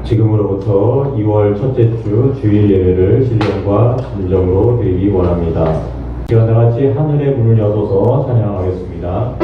지금으로부터 2월 첫째 주 주일 예배를 신령과 진정으로 드리기 원합니다. 시간 다 같이 하늘의 문을 여서서 찬양하겠습니다.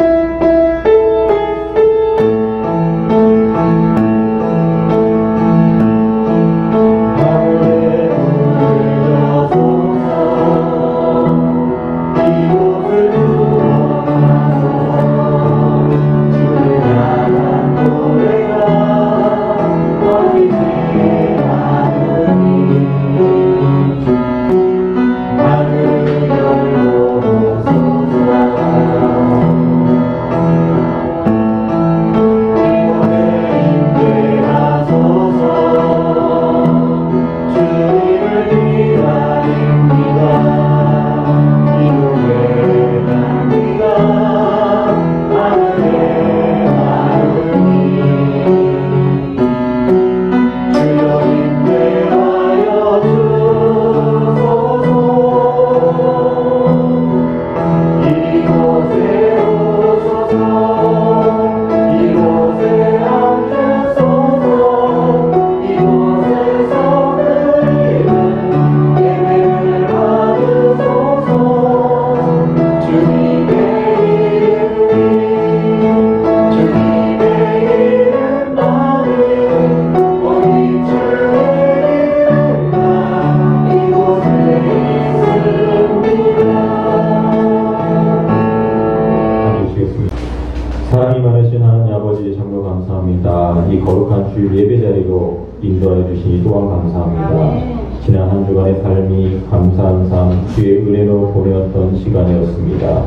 사랑이 많으신 하나님 아버지 정말 감사합니다. 이 거룩한 주일 예배 자리로 인도하여 주시니 또한 감사합니다. 지난 한 주간의 삶이 감사한 삶, 주의 은혜로 보내었던 시간이었습니다.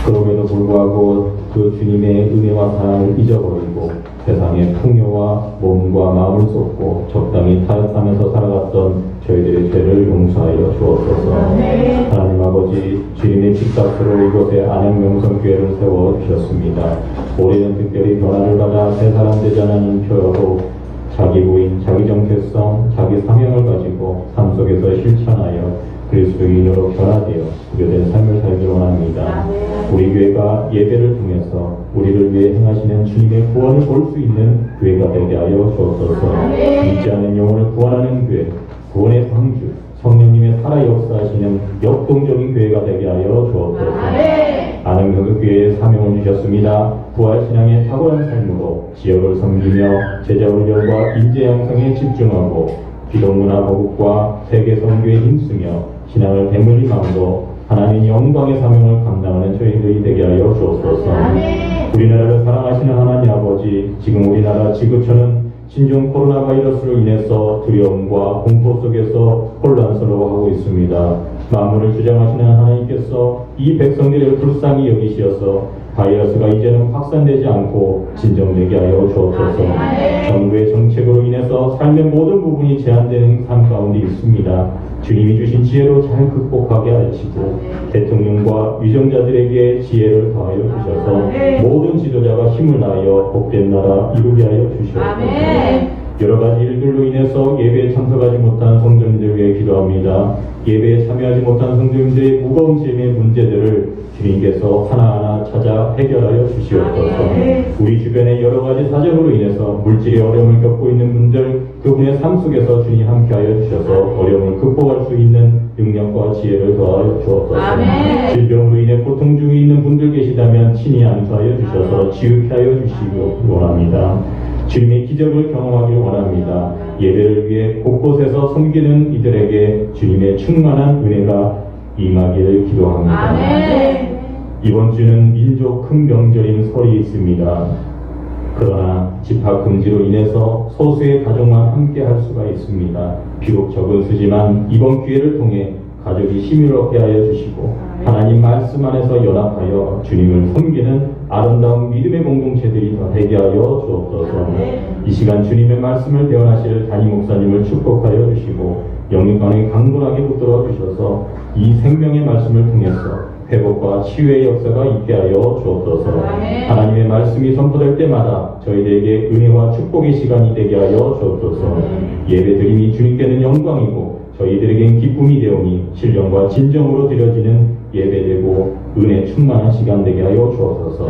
그럼에도 불구하고 그 주님의 은혜와 사랑을 잊어버리고 세상의 풍요와 몸과 마음을 쏟고 적당히 타협하면서 살아갔던 저희들의 죄를 용서하여 주옵소서. 하나님 아버지, 주님의 빚값으로 이곳에 안양명성교회를 세워주셨습니다. 올해는 특별히 변화를 받아 새 사람 되자는 표어로 자기 부인, 자기 정체성, 자기 사명을 가지고 삶 속에서 실천하여 그리스도인으로 변화되어 구별된 삶을 살기 원합니다. 우리 교회가 예배를 통해서 우리를 위해 행하시는 주님의 구원을 볼 수 있는 교회가 되게 하여 주옵소서. 믿지 않는 영혼을 구원하는 교회, 구원의 방주, 성령님의 살아 역사하시는 역동적인 교회가 되게 하여 주옵소서. 안흥교회에 사명을 주셨습니다. 부활신앙의 탁월한 삶으로 지역을 섬기며 제자 훈련과 인재 양성에 집중하고 기독문화 보급과 세계 선교에 힘쓰며 신앙을 배물리 마음으로 하나님의 영광의 사명을 감당하는 저희들이 되게 하여 주옵소서. 우리나라를 사랑하시는 하나님 아버지, 지금 우리나라 지구촌은 신종 코로나 바이러스로 인해서 두려움과 공포 속에서 혼란스러워하고 있습니다. 만물을 주장하시는 하나님께서 이 백성들을 불쌍히 여기시어서 바이러스가 이제는 확산되지 않고 진정되게 하여 주옵소서. 정부의 정책으로 인해서 삶의 모든 부분이 제한되는 삶 가운데 있습니다. 주님이 주신 지혜로 잘 극복하게 하시고 대통령과 위정자들에게 지혜를 더하여 주셔서 모든 지도자가 힘을 다하여 복된 나라 이루게 하여 주시옵소서. 여러 가지 일들로 인해서 예배에 참석하지 못한 성도님들 위해 기도합니다. 예배에 참여하지 못한 성도님들의 무거운 짐의 문제들을 주님께서 하나하나 찾아 해결하여 주시옵소서. 우리 주변의 여러 가지 사정으로 인해서 물질의 어려움을 겪고 있는 분들, 그분의 삶 속에서 주님 함께하여 주셔서 어려움을 극복할 수 있는 능력과 지혜를 더하여 주옵소서. 질병으로 인해 고통 중에 있는 분들 계시다면 친히 안수하여 주셔서 지우케 하여 주시기 원합니다. 주님의 기적을 경험하길 원합니다. 예배를 위해 곳곳에서 섬기는 이들에게 주님의 충만한 은혜가 임하기를 기도합니다. 이번 주는 민족 큰 명절인 설이 있습니다. 그러나 집합 금지로 인해서 소수의 가족만 함께 할 수가 있습니다. 비록 적은 수지만 이번 기회를 통해 가족이 힘을 얻게 하여 주시고 하나님 말씀 안에서 연합하여 주님을 섬기는 아름다운 믿음의 공동체들이 더 되게 하여 주옵소서. 이 시간 주님의 말씀을 대언하실 담임 목사님을 축복하여 주시고 영육간에 강건하게 붙들어 주셔서 이 생명의 말씀을 통해서 회복과 치유의 역사가 있게 하여 주옵소서. 하나님의 말씀이 선포될 때마다 저희들에게 은혜와 축복의 시간이 되게 하여 주옵소서. 예배드림이 주님께는 영광이고 저희들에겐 기쁨이 되오니 신령과 진정으로 드려지는 예배되고 은혜 충만한 시간 되게 하여 주옵소서.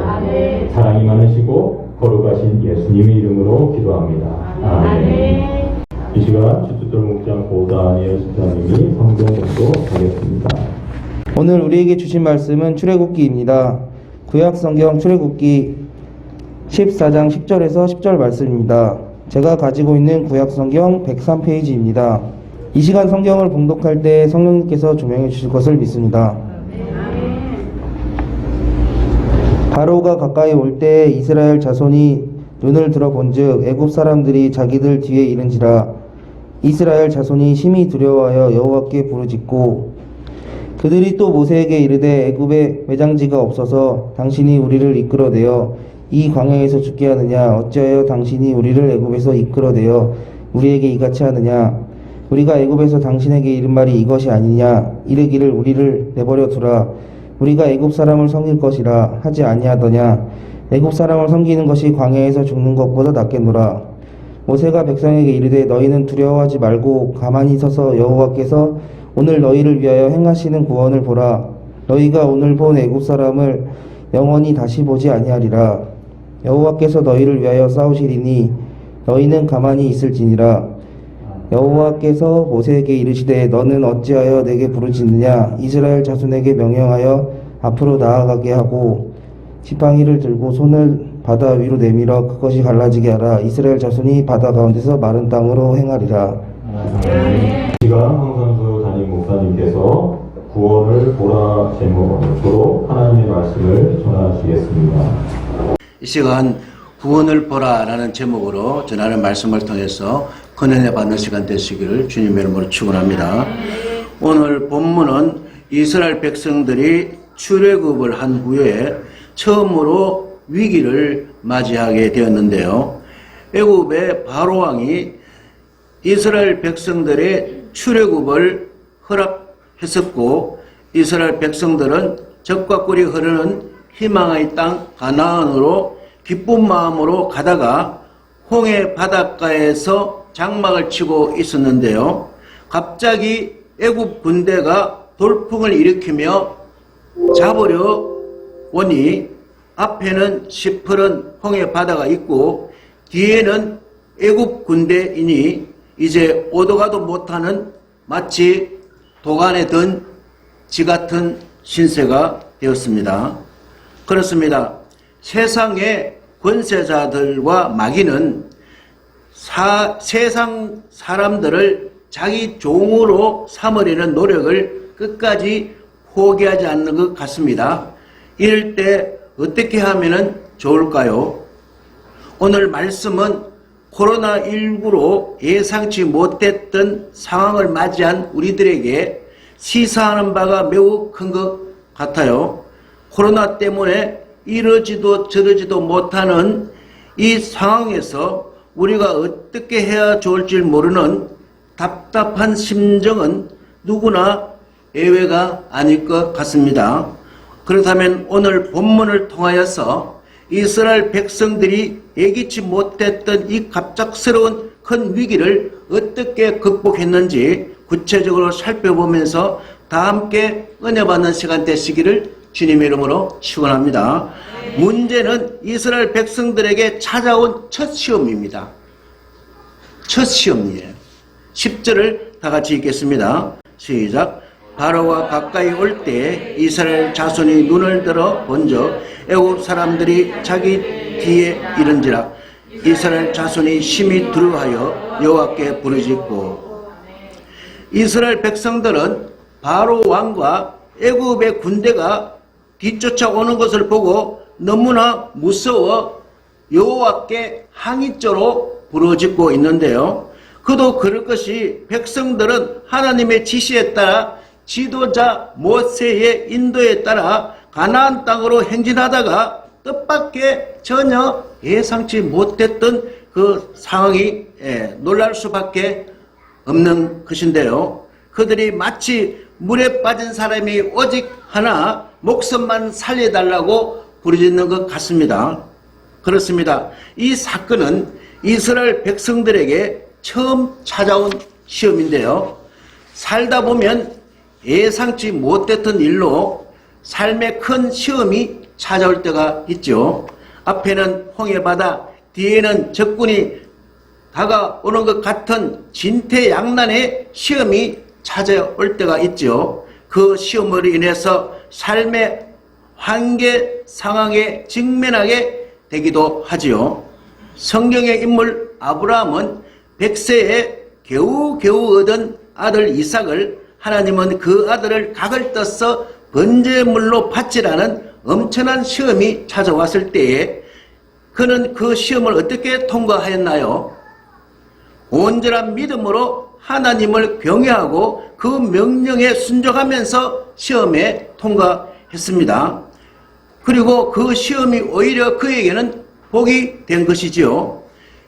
사랑이 많으시고 거룩하신 예수님의 이름으로 기도합니다. 아멘. 이 시간 주춧돌 목장 고다니엘 집사님이 성경 공독하겠습니다. 오늘 우리에게 주신 말씀은 출애굽기입니다. 구약 성경 출애굽기 14장 10절에서 10절 말씀입니다. 제가 가지고 있는 구약 성경 103페이지입니다. 이 시간 성경을 봉독할 때 성령님께서 조명해 주실 것을 믿습니다. 바로가 가까이 올 때 이스라엘 자손이 눈을 들어 본즉 애굽 사람들이 자기들 뒤에 이른지라. 이스라엘 자손이 심히 두려워하여 여호와께 부르짖고 그들이 또 모세에게 이르되 애굽에 매장지가 없어서 당신이 우리를 이끌어내어 이 광야에서 죽게 하느냐. 어찌하여 당신이 우리를 애굽에서 이끌어내어 우리에게 이같이 하느냐. 우리가 애굽에서 당신에게 이른 말이 이것이 아니냐. 이르기를 우리를 내버려 두라. 우리가 애굽 사람을 섬길 것이라 하지 아니하더냐. 애굽 사람을 섬기는 것이 광야에서 죽는 것보다 낫겠노라. 모세가 백성에게 이르되 너희는 두려워하지 말고 가만히 서서 여호와께서 오늘 너희를 위하여 행하시는 구원을 보라. 너희가 오늘 본 애굽 사람을 영원히 다시 보지 아니하리라. 여호와께서 너희를 위하여 싸우시리니 너희는 가만히 있을지니라. 여호와께서 모세에게 이르시되 너는 어찌하여 내게 부르짖느냐. 이스라엘 자손에게 명령하여 앞으로 나아가게 하고 지팡이를 들고 손을 바다 위로 내밀어 그것이 갈라지게 하라. 이스라엘 자손이 바다 가운데서 마른 땅으로 행하리라. 이 시간 황선수 담임 목사님께서 구원을 보라 제목으로 하나님의 말씀을 전하시겠습니다. 이 시간 구원을 보라라는 제목으로 전하는 말씀을 통해서 권한을 받는 시간 되시기를 주님의 이름으로 축원합니다. 오늘 본문은 이스라엘 백성들이 출애굽을 한 후에 처음으로 위기를 맞이하게 되었는데요. 애굽의 바로 왕이 이스라엘 백성들의 출애굽을 허락했었고 이스라엘 백성들은 적과 꿀이 흐르는 희망의 땅 가나안으로 기쁜 마음으로 가다가 홍해 바닷가에서 장막을 치고 있었는데요. 갑자기 애굽 군대가 돌풍을 일으키며 잡으려 오니 앞에는 시퍼런 홍해 바다가 있고 뒤에는 애굽 군대이니 이제 오도 가도 못하는 마치 도간에 든 지 같은 신세가 되었습니다. 그렇습니다. 세상의 권세자들과 마귀는 세상 사람들을 자기 종으로 삼으려는 노력을 끝까지 포기하지 않는 것 같습니다. 이럴 때 어떻게 하면 좋을까요? 오늘 말씀은 코로나19로 예상치 못했던 상황을 맞이한 우리들에게 시사하는 바가 매우 큰 것 같아요. 코로나 때문에 이러지도 저러지도 못하는 이 상황에서 우리가 어떻게 해야 좋을지 모르는 답답한 심정은 누구나 예외가 아닐 것 같습니다. 그렇다면 오늘 본문을 통하여서 이스라엘 백성들이 예기치 못했던 이 갑작스러운 큰 위기를 어떻게 극복했는지 구체적으로 살펴보면서 다 함께 은혜 받는 시간 되시기를 주님의 이름으로 축원합니다. 문제는 이스라엘 백성들에게 찾아온 첫 시험입니다. 첫 시험이에요. 10절을 다 같이 읽겠습니다. 시작. 바로가 가까이 올 때 이스라엘 자손이 눈을 들어 본즉 애굽 사람들이 자기 뒤에 이른지라. 이스라엘 자손이 심히 두려워하여 여호와께 부르짖고. 이스라엘 백성들은 바로 왕과 애굽의 군대가 뒤쫓아오는 것을 보고 너무나 무서워 여호와께 항의조로 부르짖고 있는데요. 그도 그럴 것이 백성들은 하나님의 지시에 따라 지도자 모세의 인도에 따라 가나안 땅으로 행진하다가 뜻밖의 전혀 예상치 못했던 그 상황이 놀랄 수밖에 없는 것인데요. 그들이 마치 물에 빠진 사람이 오직 하나 목숨만 살려달라고 부르짖는 것 같습니다. 그렇습니다. 이 사건은 이스라엘 백성들에게 처음 찾아온 시험인데요. 살다 보면 예상치 못했던 일로 삶의 큰 시험이 찾아올 때가 있죠. 앞에는 홍해바다, 뒤에는 적군이 다가오는 것 같은 진퇴양난의 시험이 찾아올 때가 있죠. 그 시험으로 인해서 삶의 한계 상황에 직면하게 되기도 하지요. 성경의 인물 아브라함은 100세에 겨우겨우 얻은 아들 이삭을 하나님은 그 아들을 각을 떠서 번제물로 바치라는 엄청난 시험이 찾아왔을 때에 그는 그 시험을 어떻게 통과하였나요? 온전한 믿음으로 하나님을 경외하고 그 명령에 순종하면서 시험에 통과했습니다. 그리고 그 시험이 오히려 그에게는 복이 된 것이지요.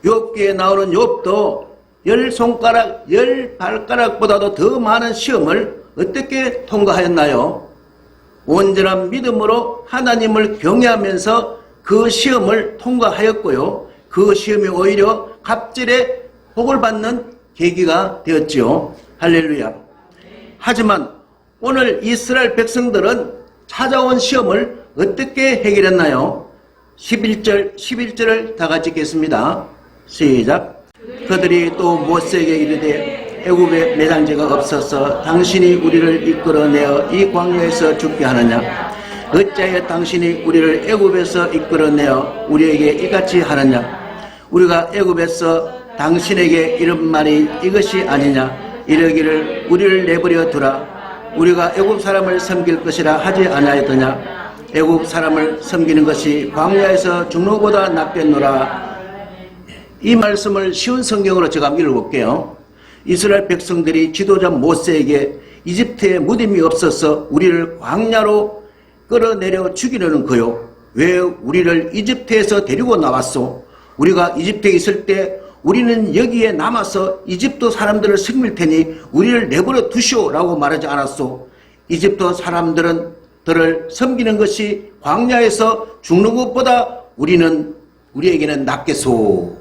욥기에 나오는 욥도 10손가락, 10발가락보다도 더 많은 시험을 어떻게 통과하였나요? 온전한 믿음으로 하나님을 경외하면서 그 시험을 통과하였고요. 그 시험이 오히려 갑절에 복을 받는 계기가 되었지요. 할렐루야. 하지만 오늘 이스라엘 백성들은 찾아온 시험을 어떻게 해결했나요? 11절을 다 같이 읽겠습니다. 시작. 그들이 또 모세에게 이르되 애굽에 매장제가 없어서 당신이 우리를 이끌어내어 이 광야에서 죽게 하느냐? 어찌하여 당신이 우리를 애굽에서 이끌어내어 우리에게 이같이 하느냐? 우리가 애굽에서 당신에게 이런 말이 이것이 아니냐? 이러기를 우리를 내버려 두라. 우리가 애굽 사람을 섬길 것이라 하지 아니하였더냐? 애굽 사람을 섬기는 것이 광야에서 죽는 것보다 낫겠노라. 이 말씀을 쉬운 성경으로 제가 한번 읽어볼게요. 이스라엘 백성들이 지도자 모세에게 이집트에 무덤이 없어서 우리를 광야로 끌어내려 죽이려는 거요. 왜 우리를 이집트에서 데리고 나왔소? 우리가 이집트에 있을 때 우리는 여기에 남아서 이집트 사람들을 섬길 테니 우리를 내버려 두시오라고 말하지 않았소? 이집트 사람들을 섬기는 것이 광야에서 죽는 것보다 우리에게는 낫겠소.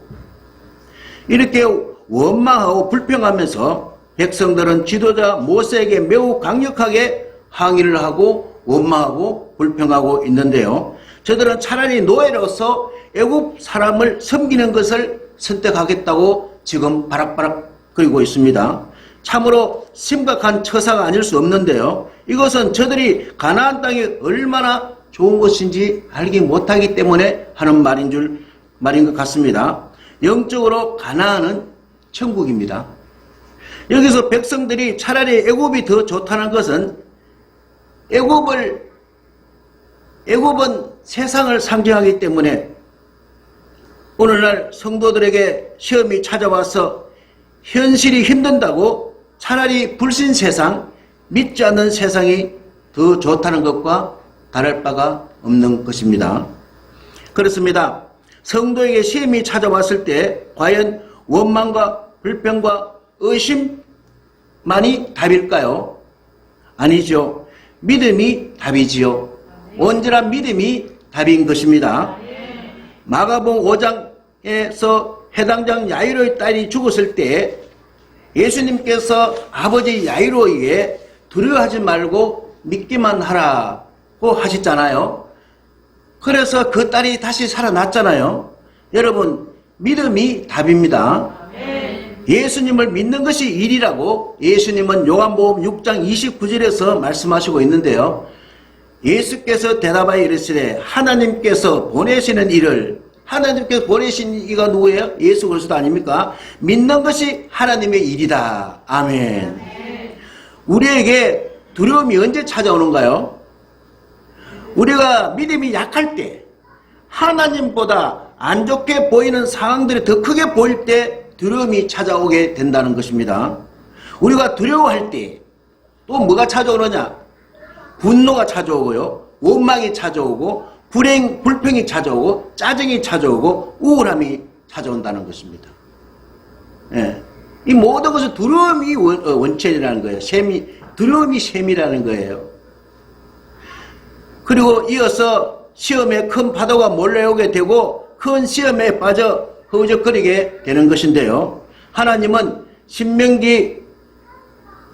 이렇게 원망하고 불평하면서 백성들은 지도자 모세에게 매우 강력하게 항의를 하고 원망하고 불평하고 있는데요. 저들은 차라리 노예로서 애굽 사람을 섬기는 것을 선택하겠다고 지금 바락바락 거리고 있습니다. 참으로 심각한 처사가 아닐 수 없는데요. 이것은 저들이 가나안 땅이 얼마나 좋은 것인지 알기 못하기 때문에 하는 말인 것 같습니다. 영적으로 가나안은 천국입니다. 여기서 백성들이 차라리 애굽이 더 좋다는 것은 애굽은 세상을 상징하기 때문에 오늘날 성도들에게 시험이 찾아와서 현실이 힘든다고 차라리 불신 세상, 믿지 않는 세상이 더 좋다는 것과 다를 바가 없는 것입니다. 그렇습니다. 성도에게 시험이 찾아왔을 때 과연 원망과 불평과 의심만이 답일까요? 아니죠. 믿음이 답이지요. 온전한 믿음이 답인 것입니다. 마가복음 5장에서 해당장 야이로의 딸이 죽었을 때 예수님께서 아버지 야이로에게 두려워하지 말고 믿기만 하라고 하셨잖아요. 그래서 그 딸이 다시 살아났잖아요. 여러분, 믿음이 답입니다. 예수님을 믿는 것이 일이라고 예수님은 요한복음 6장 29절에서 말씀하시고 있는데요. 예수께서 대답하여 이르시되 하나님께서 보내시는 일을, 하나님께서 보내신 이가 누구예요? 예수 그리스도 아닙니까? 믿는 것이 하나님의 일이다. 아멘. 우리에게 두려움이 언제 찾아오는가요? 우리가 믿음이 약할 때, 하나님보다 안 좋게 보이는 상황들이 더 크게 보일 때 두려움이 찾아오게 된다는 것입니다. 우리가 두려워할 때 또 뭐가 찾아오느냐? 분노가 찾아오고요, 원망이 찾아오고, 불평이 찾아오고, 짜증이 찾아오고, 우울함이 찾아온다는 것입니다. 예. 이 모든 것은 두려움이 원천이라는 거예요. 두려움이 셈이라는 거예요. 그리고 이어서 시험에 큰 파도가 몰려오게 되고 큰 시험에 빠져 허우적거리게 되는 것인데요. 하나님은 신명기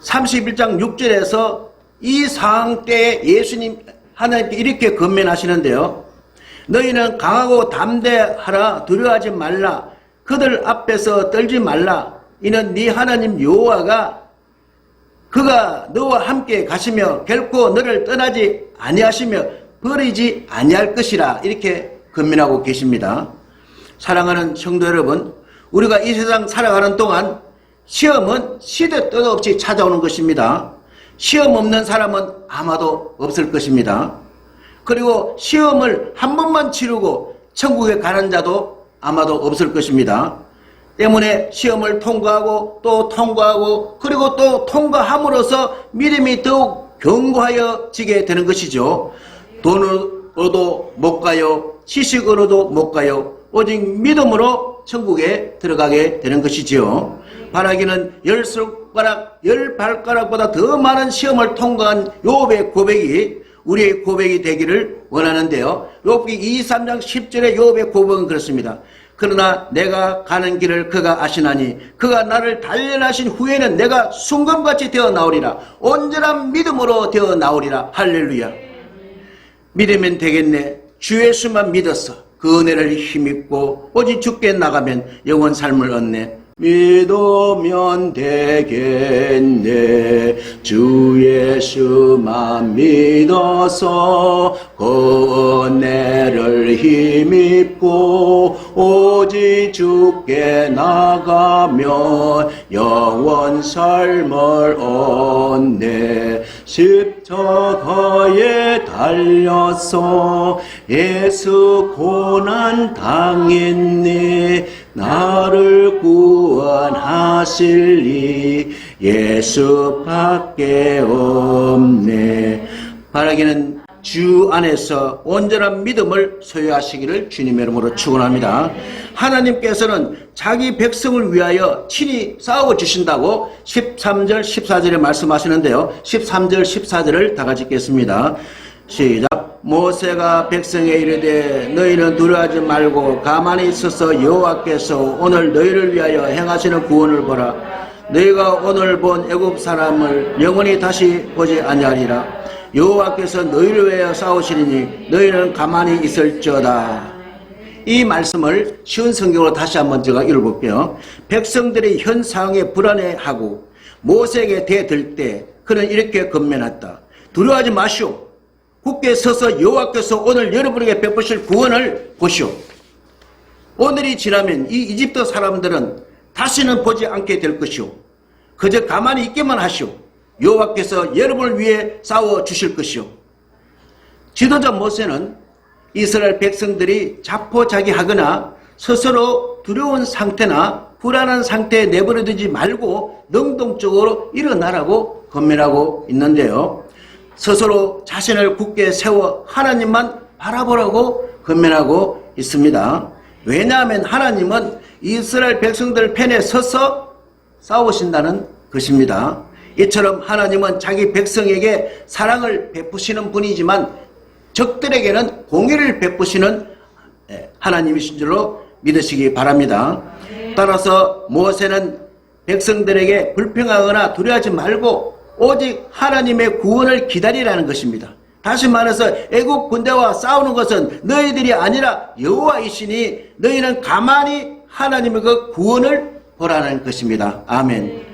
31장 6절에서 이 상황 때에 예수님 하나님께 이렇게 권면하시는데요. 너희는 강하고 담대하라, 두려워하지 말라. 그들 앞에서 떨지 말라. 이는 네 하나님 여호와가 그가 너와 함께 가시며 결코 너를 떠나지 아니하시며 버리지 아니할 것이라. 이렇게 권면하고 계십니다. 사랑하는 성도 여러분, 우리가 이 세상 살아가는 동안 시험은 시대 때도 없이 찾아오는 것입니다. 시험 없는 사람은 아마도 없을 것입니다. 그리고 시험을 한 번만 치르고 천국에 가는 자도 아마도 없을 것입니다. 때문에 시험을 통과하고 또 통과하고 그리고 또 통과함으로써 믿음이 더욱 견고하여지게 되는 것이죠. 돈으로도 못 가요. 지식으로도 못 가요. 오직 믿음으로 천국에 들어가게 되는 것이지요. 바라기는 10손가락 10발가락보다 더 많은 시험을 통과한 욥의 고백이 우리의 고백이 되기를 원하는데요. 욥기 23장 10절의 욥의 고백은 그렇습니다. 그러나 내가 가는 길을 그가 아시나니 그가 나를 단련하신 후에는 내가 순금같이 되어 나오리라. 온전한 믿음으로 되어 나오리라. 할렐루야. 믿으면 되겠네. 주 예수만 믿었어. 그 은혜를 힘입고 오직 주께 나가면 영원 삶을 얻네. 믿으면 되겠네. 주 예수만 믿어서 그 은혜를 힘입고 오직 주께 나가면 영원 삶을 얻네. 십자가에 달려서 예수 고난 당했네. 나를 구원하실리 예수밖에 없네. 바라기는 주 안에서 온전한 믿음을 소유하시기를 주님의 이름으로 축원합니다. 하나님께서는 자기 백성을 위하여 친히 싸워주신다고 13절 14절에 말씀하시는데요. 13절 14절을 다 같이 읽겠습니다. 시작. 모세가 백성에 이르되 너희는 두려워하지 말고 가만히 있어서 여호와께서 오늘 너희를 위하여 행하시는 구원을 보라. 너희가 오늘 본 애굽 사람을 영원히 다시 보지 아니하리라. 여호와께서 너희를 위하여 싸우시리니 너희는 가만히 있을지어다. 이 말씀을 쉬운 성경으로 다시 한번 제가 읽어볼게요. 백성들이 현 상황에 불안해하고 모세에게 대들 때 그는 이렇게 권면했다. 두려워하지 마시오. 굳게 서서 여호와께서 오늘 여러분에게 베푸실 구원을 보시오. 오늘이 지나면 이 이집트 사람들은 다시는 보지 않게 될 것이오. 그저 가만히 있게만 하시오. 여호와께서 여러분을 위해 싸워 주실 것이오. 지도자 모세는 이스라엘 백성들이 자포자기하거나 스스로 두려운 상태나 불안한 상태에 내버려두지 말고 능동적으로 일어나라고 권면하고 있는데요. 스스로 자신을 굳게 세워 하나님만 바라보라고 권면하고 있습니다. 왜냐하면 하나님은 이스라엘 백성들 편에 서서 싸우신다는 것입니다. 이처럼 하나님은 자기 백성에게 사랑을 베푸시는 분이지만 적들에게는 공의를 베푸시는 하나님이신 줄로 믿으시기 바랍니다. 따라서 모세는 백성들에게 불평하거나 두려워하지 말고 오직 하나님의 구원을 기다리라는 것입니다. 다시 말해서 애국 군대와 싸우는 것은 너희들이 아니라 여호와이시니 너희는 가만히 하나님의 그 구원을 보라는 것입니다. 아멘.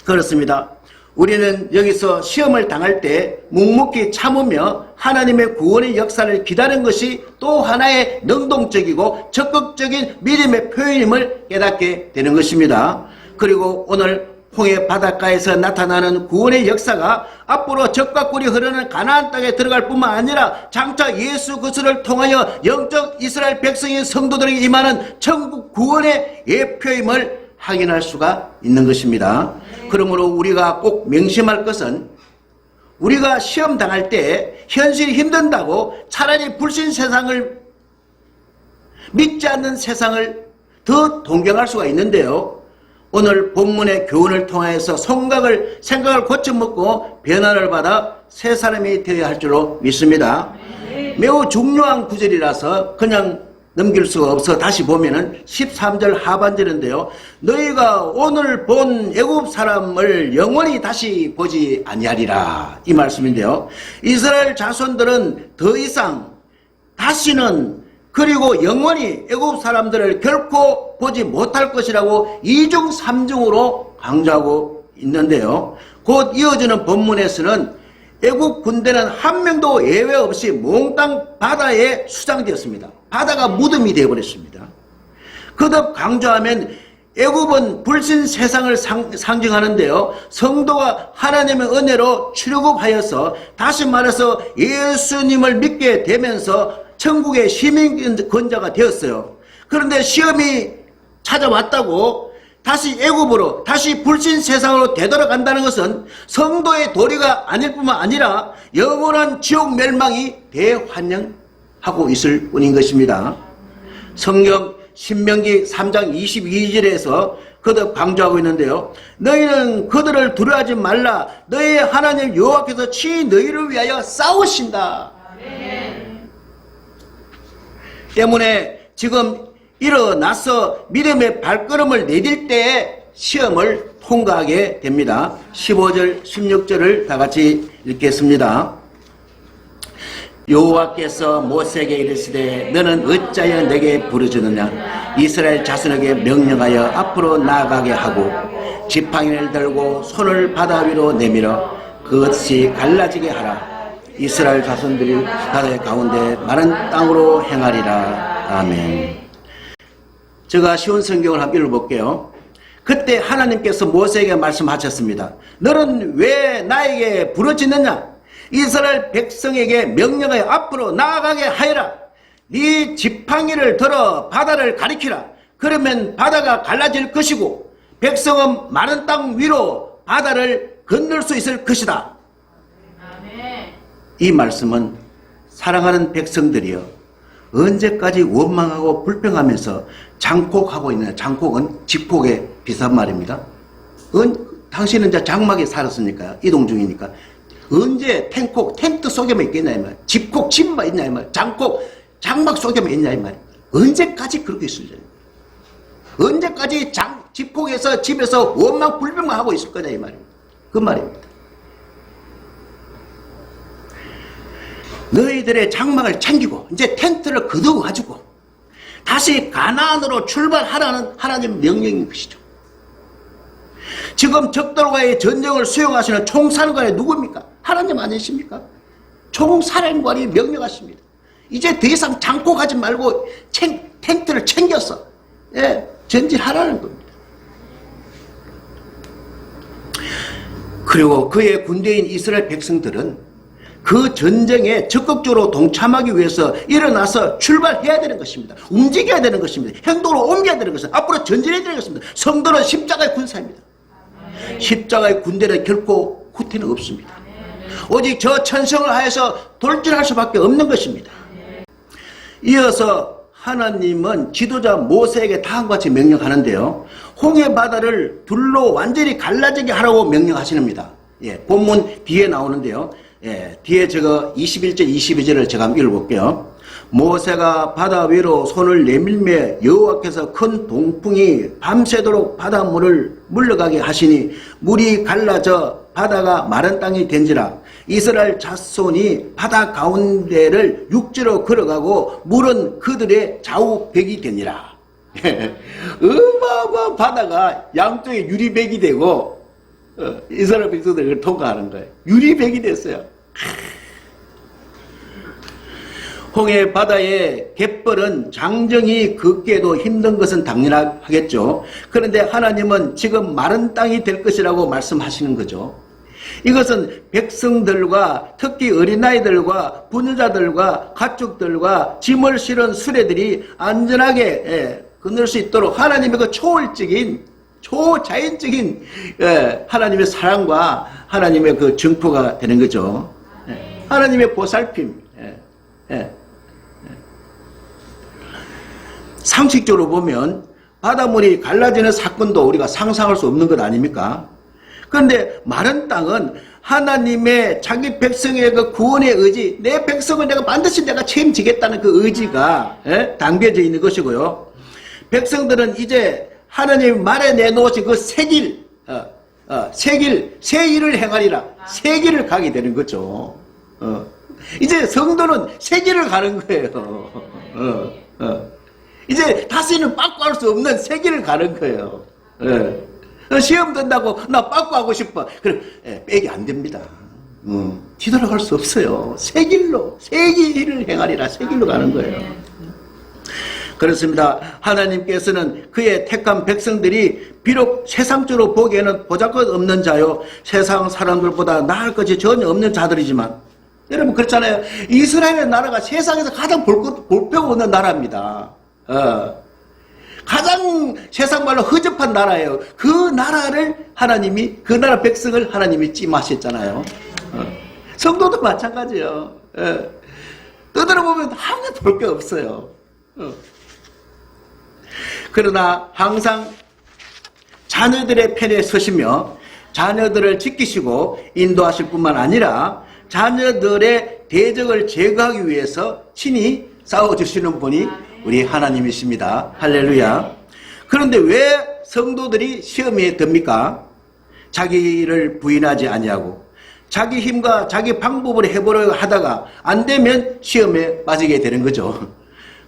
그렇습니다. 우리는 여기서 시험을 당할 때 묵묵히 참으며 하나님의 구원의 역사를 기다리는 것이 또 하나의 능동적이고 적극적인 믿음의 표현임을 깨닫게 되는 것입니다. 그리고 오늘 홍해 바닷가에서 나타나는 구원의 역사가 앞으로 적과 꿀이 흐르는 가나안 땅에 들어갈 뿐만 아니라 장차 예수 그리스도를 통하여 영적 이스라엘 백성의 성도들에게 임하는 천국 구원의 예표임을 확인할 수가 있는 것입니다. 그러므로 우리가 꼭 명심할 것은 우리가 시험 당할 때 현실이 힘든다고 차라리 불신 세상을 믿지 않는 세상을 더 동경할 수가 있는데요. 오늘 본문의 교훈을 통해서 생각을 고쳐먹고 변화를 받아 새 사람이 되어야 할 줄로 믿습니다. 매우 중요한 구절이라서 그냥 넘길 수가 없어 다시 보면은 13절 하반절인데요. 너희가 오늘 본 애굽 사람을 영원히 다시 보지 아니하리라. 이 말씀인데요. 이스라엘 자손들은 더 이상 다시는 그리고 영원히 애굽 사람들을 결코 보지 못할 것이라고 이중 삼중으로 강조하고 있는데요. 곧 이어지는 본문에서는 애굽 군대는 한 명도 예외 없이 몽땅 바다에 수장되었습니다. 바다가 무덤이 되어버렸습니다. 거듭 강조하면 애굽은 불신 세상을 상징하는데요. 성도가 하나님의 은혜로 출애굽하여서 다시 말해서 예수님을 믿게 되면서 천국의 시민권자가 되었어요. 그런데 시험이 찾아왔다고 다시 애굽으로 다시 불신 세상으로 되돌아간다는 것은 성도의 도리가 아닐 뿐만 아니라 영원한 지옥 멸망이 대환영하고 있을 뿐인 것입니다. 성경 신명기 3장 22절에서 거듭 강조하고 있는데요. 너희는 그들을 두려워하지 말라. 너희의 하나님 여호와께서 친히 너희를 위하여 싸우신다. 때문에 지금 일어나서 믿음의 발걸음을 내딜 때 시험을 통과하게 됩니다. 15절 16절을 다 같이 읽겠습니다. 여호와께서 모세에게 이르시되 너는 어찌하여 내게 부르짖느냐. 이스라엘 자손에게 명령하여 앞으로 나아가게 하고 지팡이를 들고 손을 바다 위로 내밀어 그것이 갈라지게 하라. 이스라엘 자손들이 바다의 가운데 마른 땅으로 행하리라. 아멘. 제가 쉬운 성경을 한번 읽어볼게요. 그때 하나님께서 모세에게 말씀하셨습니다. 너는 왜 나에게 부르짖느냐. 이스라엘 백성에게 명령하여 앞으로 나아가게 하여라. 네 지팡이를 들어 바다를 가리키라. 그러면 바다가 갈라질 것이고 백성은 마른 땅 위로 바다를 건널 수 있을 것이다. 이 말씀은 사랑하는 백성들이여 언제까지 원망하고 불평하면서 장콕하고 있느냐. 장콕은 집콕에 비슷한 말입니다. 당신은 이제 장막에 살았으니까 이동 중이니까 언제 텐트 속에만 있겠냐 이 말. 집콕 집만 있냐 이 말. 장막 속에만 있냐 이 말. 언제까지 그렇게 있을래? 언제까지 집콕에서 집에서 원망 불평만 하고 있을 거냐 이 말입니다. 그 말입니다. 너희들의 장막을 챙기고 이제 텐트를 걷어가지고 다시 가나안으로 출발하라는 하나님의 명령인 것이죠. 지금 적들과의 전쟁을 수행하시는 총사령관이 누굽니까? 하나님 아니십니까? 총사령관이 명령하십니다. 이제 더 이상 장콕하지 말고 텐트를 챙겨서 전진하라는 겁니다. 그리고 그의 군대인 이스라엘 백성들은 그 전쟁에 적극적으로 동참하기 위해서 일어나서 출발해야 되는 것입니다. 움직여야 되는 것입니다. 행동으로 옮겨야 되는 것입니다. 앞으로 전진해야 되는 것입니다. 성도는 십자가의 군사입니다. 십자가의 군대는 결코 후퇴는 없습니다. 오직 저 천성을 하여서 돌진할 수밖에 없는 것입니다. 이어서 하나님은 지도자 모세에게 다음과 같이 명령하는데요. 홍해 바다를 둘로 완전히 갈라지게 하라고 명령하시랍니다. 본문 뒤에 나오는데요. 뒤에 저거 21절 22절을 제가 한번 읽어볼게요. 모세가 바다 위로 손을 내밀며 여호와께서 큰 동풍이 밤새도록 바닷물을 물러가게 하시니 물이 갈라져 바다가 마른 땅이 된지라. 이스라엘 자손이 바다 가운데를 육지로 걸어가고 물은 그들의 좌우벽이 되니라. 어마어마한 바다가 양쪽에 유리벽이 되고 이스라엘 백성들을 통과하는 거예요. 유리벽이 됐어요. 홍해 바다의 갯벌은 장정이 걷기에도 힘든 것은 당연하겠죠. 그런데 하나님은 지금 마른 땅이 될 것이라고 말씀하시는 거죠. 이것은 백성들과 특히 어린아이들과 부녀자들과 가축들과 짐을 실은 수레들이 안전하게 건널 수 있도록 하나님의 그 초자연적인 하나님의 사랑과 하나님의 그 증표가 되는 거죠. 하나님의 보살핌. 상식적으로 보면 바닷물이 갈라지는 사건도 우리가 상상할 수 없는 것 아닙니까? 그런데 마른 땅은 하나님의 자기 백성의 그 구원의 의지, 내 백성을 반드시 내가 책임지겠다는 그 의지가 담겨져 있는 것이고요. 백성들은 이제 하나님 말에 내놓으신 그 새 길을 행하리라. 새 길을 가게 되는 거죠. 이제 성도는 새 길을 가는 거예요. 이제 다시는 빠꾸할 수 없는 세기를 가는 거예요. 시험 든다고 나 빠꾸하고 싶어. 그럼 빼기 안 됩니다. 뒤돌아갈 수 없어요. 새 길로, 새 길을 행하리라. 새 길로 가는 거예요. 그렇습니다. 하나님께서는 그의 택한 백성들이 비록 세상적으로 보기에는 보잘것없는 자요, 세상 사람들보다 나을 것이 전혀 없는 자들이지만, 여러분 그렇잖아요. 이스라엘의 나라가 세상에서 가장 볼표 없는 나라입니다. 가장 세상 말로 허접한 나라예요. 그 나라를 하나님이, 그 나라 백성을 하나님이 찜하셨잖아요. 성도도 마찬가지예요. 떠들어보면 아무나 볼 게 없어요. 그러나 항상 자녀들의 편에 서시며 자녀들을 지키시고 인도하실 뿐만 아니라 자녀들의 대적을 제거하기 위해서 친히 싸워주시는 분이 우리 하나님이십니다. 할렐루야. 그런데 왜 성도들이 시험에 듭니까? 자기를 부인하지 아니하고 자기 힘과 자기 방법으로 해보려 하다가 안 되면 시험에 빠지게 되는 거죠.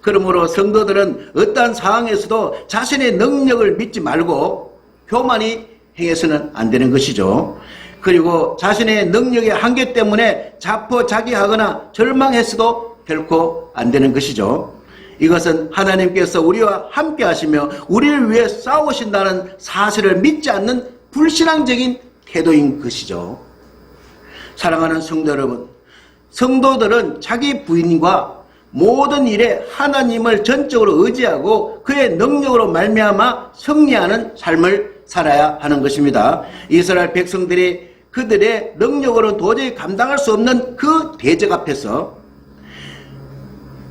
그러므로 성도들은 어떠한 상황에서도 자신의 능력을 믿지 말고 교만히 행해서는 안 되는 것이죠. 그리고 자신의 능력의 한계 때문에 자포자기하거나 절망했어도 결코 안 되는 것이죠. 이것은 하나님께서 우리와 함께 하시며 우리를 위해 싸우신다는 사실을 믿지 않는 불신앙적인 태도인 것이죠. 사랑하는 성도 여러분, 성도들은 자기 부인과 모든 일에 하나님을 전적으로 의지하고 그의 능력으로 말미암아 승리하는 삶을 살아야 하는 것입니다. 이스라엘 백성들이 그들의 능력으로 도저히 감당할 수 없는 그 대적 앞에서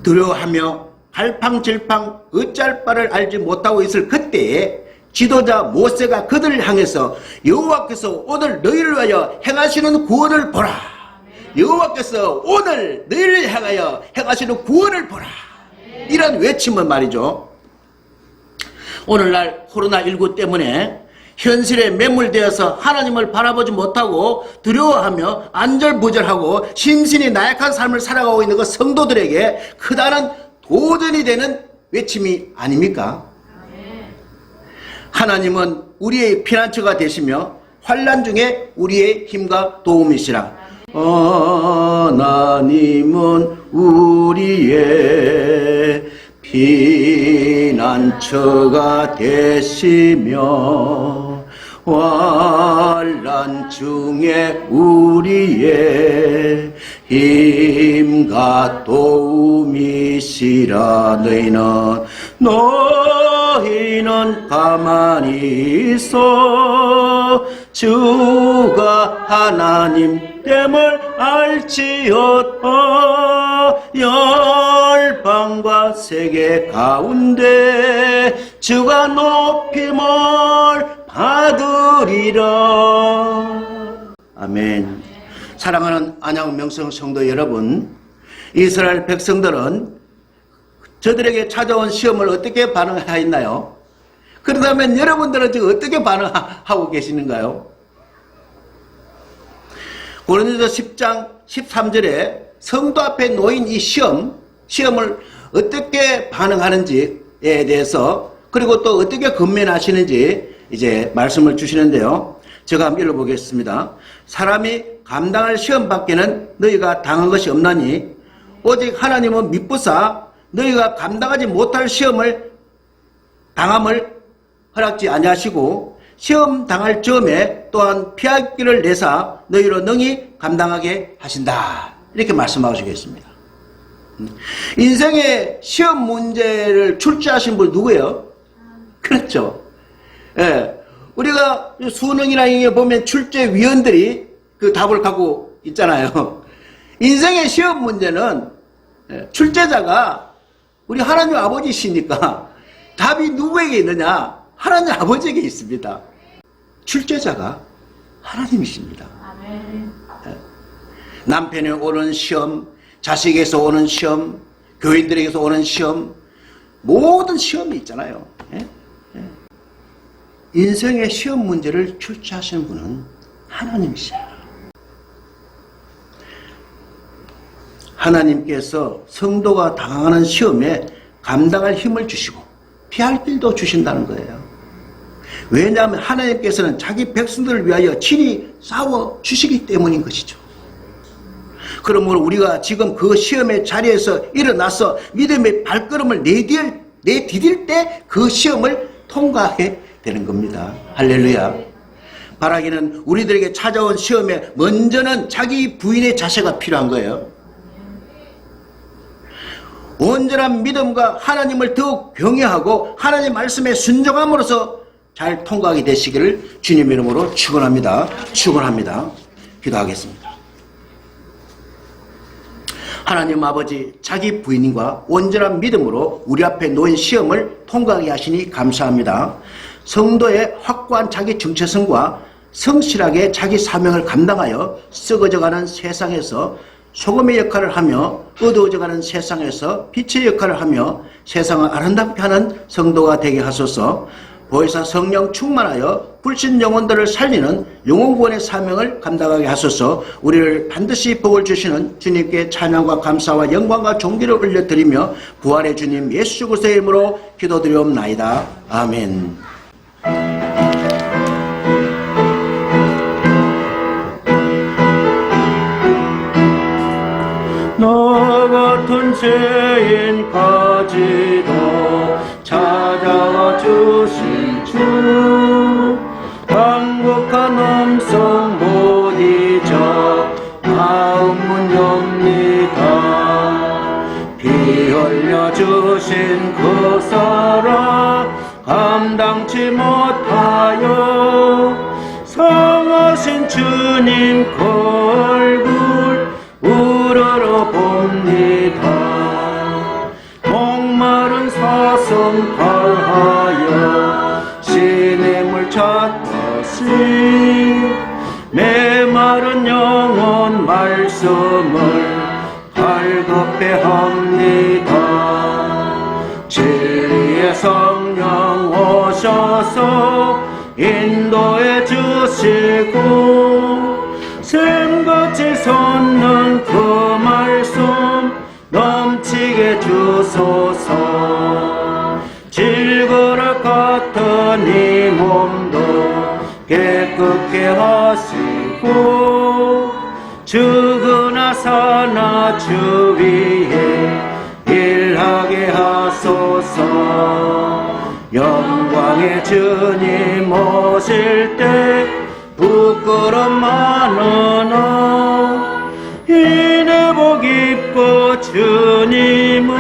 두려워하며 갈팡질팡 어찌할 바를 알지 못하고 있을 그때에 지도자 모세가 그들을 향해서 여호와께서 오늘 너희를 위하여 행하시는 구원을 보라. 여호와께서 오늘 너희를 향하여 행하시는 구원을 보라. 이런 외침을 말이죠. 오늘날 코로나19 때문에 현실에 매몰되어서 하나님을 바라보지 못하고 두려워하며 안절부절하고 심신이 나약한 삶을 살아가고 있는 그 성도들에게 크다는 도전이 되는 외침이 아닙니까? 하나님은 우리의 피난처가 되시며 환난 중에 우리의 힘과 도움이시라. 하나님은 우리의 피난처가 되시며 환난 중에 우리의 힘과 도움이시라. 너희는 가만히 있어 주가 하나님됨을 알지어다. 열방과 세계 가운데 주가 높임을 받으리라. 아멘. 사랑하는 안양 명성 성도 여러분, 이스라엘 백성들은 저들에게 찾아온 시험을 어떻게 반응하였나요? 그렇다면 여러분들은 지금 어떻게 반응하고 계시는가요? 고린도서 10장 13절에 성도 앞에 놓인 이 시험을 어떻게 반응하는지에 대해서, 그리고 또 어떻게 건면하시는지 이제 말씀을 주시는데요. 제가 한번 읽어보겠습니다. 사람이 감당할 시험 밖에는 너희가 당한 것이 없나니 오직 하나님은 미쁘사 너희가 감당하지 못할 시험을 당함을 허락지 아니하시고 시험 당할 즈음에 또한 피할 길을 내사 너희로 능히 감당하게 하신다. 이렇게 말씀하시겠습니다. 인생의 시험 문제를 출제하신 분 누구예요? 그렇죠. 예. 우리가 수능이나 이게 보면 출제위원들이 그 답을 갖고 있잖아요. 인생의 시험 문제는 출제자가 우리 하나님 아버지시니까 답이 누구에게 있느냐? 하나님 아버지에게 있습니다. 출제자가 하나님이십니다. 남편에 오는 시험, 자식에서 오는 시험, 교인들에게서 오는 시험, 모든 시험이 있잖아요. 인생의 시험 문제를 출제하시는 분은 하나님이시야. 하나님께서 성도가 당하는 시험에 감당할 힘을 주시고 피할 길도 주신다는 거예요. 왜냐하면 하나님께서는 자기 백성들을 위하여 친히 싸워 주시기 때문인 것이죠. 그러므로 우리가 지금 그 시험의 자리에서 일어나서 믿음의 발걸음을 내디딜 때 그 시험을 통과하게 되는 겁니다. 할렐루야. 바라기는 우리들에게 찾아온 시험에 먼저는 자기 부인의 자세가 필요한 거예요. 온전한 믿음과 하나님을 더욱 경외하고 하나님 말씀에 순종함으로써 잘 통과하게 되시기를 주님의 이름으로 축원합니다. 축원합니다. 기도하겠습니다. 하나님 아버지, 자기 부인과 온전한 믿음으로 우리 앞에 놓인 시험을 통과하게 하시니 감사합니다. 성도의 확고한 자기 정체성과 성실하게 자기 사명을 감당하여 썩어져가는 세상에서 소금의 역할을 하며 어두워져가는 세상에서 빛의 역할을 하며 세상을 아름답게 하는 성도가 되게 하소서. 보혜사 성령 충만하여 불신 영혼들을 살리는 영혼구원의 사명을 감당하게 하소서. 우리를 반드시 복을 주시는 주님께 찬양과 감사와 영광과 존귀를 올려드리며 부활의 주님 예수 그리스도의 이름으로 기도드리옵나이다. 아멘. 너 같은 죄인까지도 찾아와 주신 주, 한국한 음성 못 잊어 마음은 엽니다. 피 흘려 주신 그 사랑 감당치 못하여 성하신 주님 그 얼굴 우러러 봅니다. 목마른 사슴 발하여 시냇물 찾듯이 메마른 영혼 말씀을 갈급해 합니다. 진리의 성령 오셔서 인도해 주시고 샘같이 솟는 그 말씀 넘치게 주소서. 질그릇 같은 이 몸도 깨끗게 하시고 죽으나 사나 주위에 일하게 하소서. 영광의 주님 오실 때 부끄럼 많으나 이내 복 입고 주님을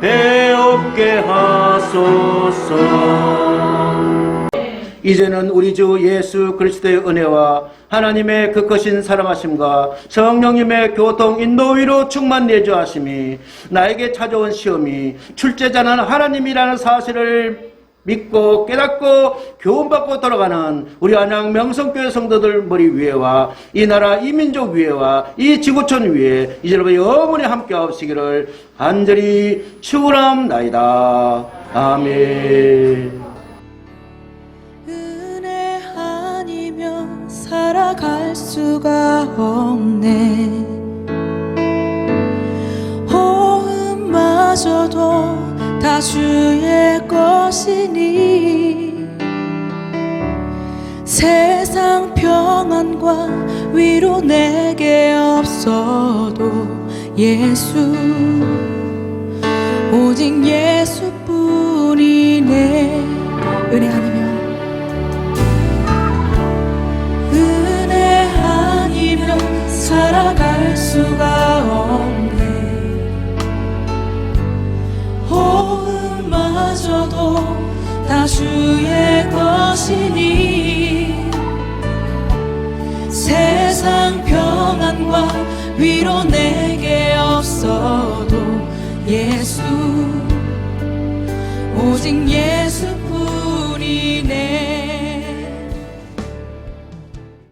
배웁게 하소서. 이제는 우리 주 예수 그리스도의 은혜와 하나님의 그 크신 사랑하심과 성령님의 교통 인도위로 충만 내주하심이 나에게 찾아온 시험이 출제자는 하나님이라는 사실을 믿고 깨닫고 교훈받고 돌아가는 우리 안양 명성교회 성도들 머리 위에와 이 나라 이 민족 위에와 이 지구촌 위에 이제로부터 영원히 함께 하시기를 간절히 축원합나이다. 아멘. 은혜 아니면 살아갈 수가 없네. 호흡마저도 다 주의 것이니 세상 평안과 위로 내게 없어도 예수 오직 예수뿐이네. 은혜 아니면 살아갈 수가 없네. 호흡마저도 다 주의 것이니 세상 평안과 위로 내게